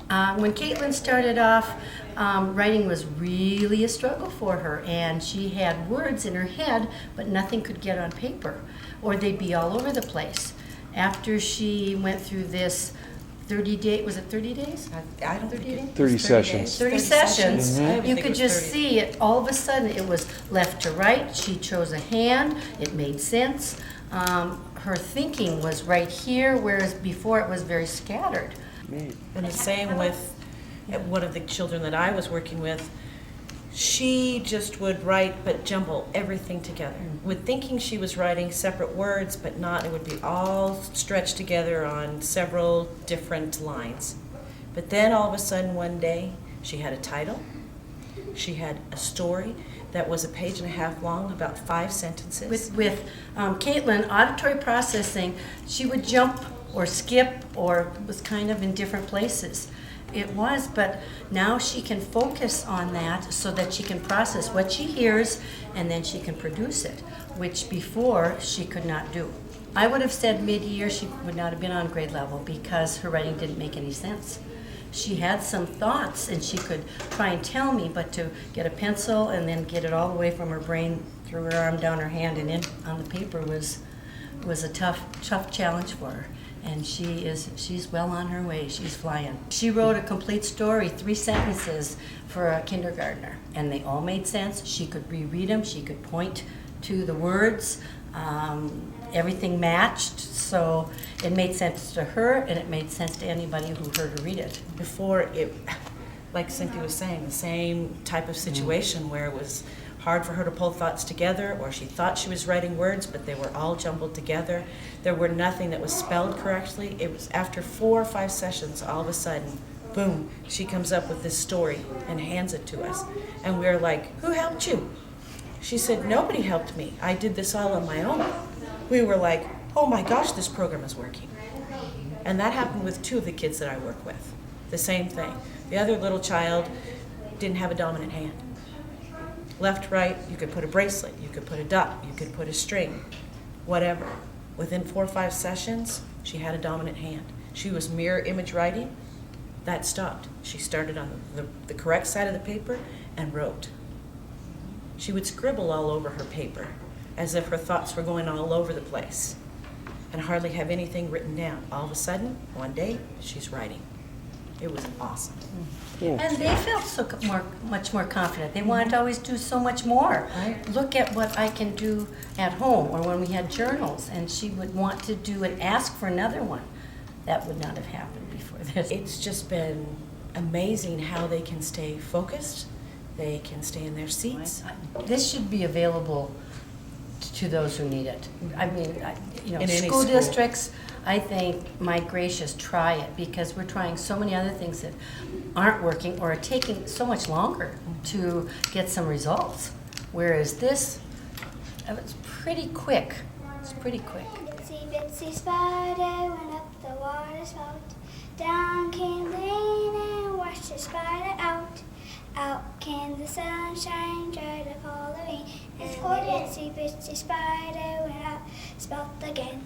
When Caitlin started off, writing was really a struggle for her, and she had words in her head, but nothing could get on paper, or they'd be all over the place. After she went through this 30 days? I don't think it 30 was sessions. 30 days. sessions. I don't You think it could was just 30. see it, all of a sudden, it was left to right, she chose a hand, it made sense. Her thinking was right here, whereas before it was very scattered. And the same with one of the children that I was working with. She just would write but jumble everything together. With thinking she was writing separate words, but not, it would be all stretched together on several different lines. But then all of a sudden one day, she had a title, she had a story that was a page and a half long, about 5 sentences. With Caitlin, auditory processing, she would jump or skip or was kind of in different places. It was, but now she can focus on that so that she can process what she hears and then she can produce it, which before she could not do. I would have said mid-year she would not have been on grade level because her writing didn't make any sense. She had some thoughts and she could try and tell me, but to get a pencil and then get it all the way from her brain through her arm, down her hand, and in on the paper was a tough challenge for her. And she's well on her way. She's flying. She wrote a complete story, 3 sentences for a kindergartner, and they all made sense. She could reread them. She could point to the words. Everything matched, so it made sense to her, and it made sense to anybody who heard her read it. Before it, like Cynthia was saying, the same type of situation where it was hard for her to pull thoughts together, or she thought she was writing words, but they were all jumbled together. There were nothing that was spelled correctly. It was after 4 or 5 sessions, all of a sudden, boom, she comes up with this story and hands it to us. And we're like, who helped you? She said, nobody helped me. I did this all on my own. We were like, oh my gosh, this program is working. And that happened with 2 of the kids that I work with. The same thing. The other little child didn't have a dominant hand. Left, right, you could put a bracelet, you could put a dot, you could put a string, whatever. Within 4 or 5 sessions, she had a dominant hand. She was mirror image writing. That stopped. She started on the correct side of the paper and wrote. She would scribble all over her paper as if her thoughts were going all over the place and hardly have anything written down. All of a sudden, one day, she's writing. It was awesome. Yeah. And they felt much more confident. They wanted to always do so much more. Right. Look at what I can do at home, or when we had journals, and she would want to do and ask for another one. That would not have happened before this. It's just been amazing how they can stay focused. They can stay in their seats. This should be available to those who need it. I mean, In any school school. districts, I think, my gracious, try it, because we're trying so many other things that aren't working or are taking so much longer to get some results. Whereas this, it's pretty quick. It's pretty quick. Itsy bitsy spider went up the water spout. Down came the rain and washed the spider out. Out came the sunshine, dried up all the rain. And the itsy bitsy spider went out, spout again.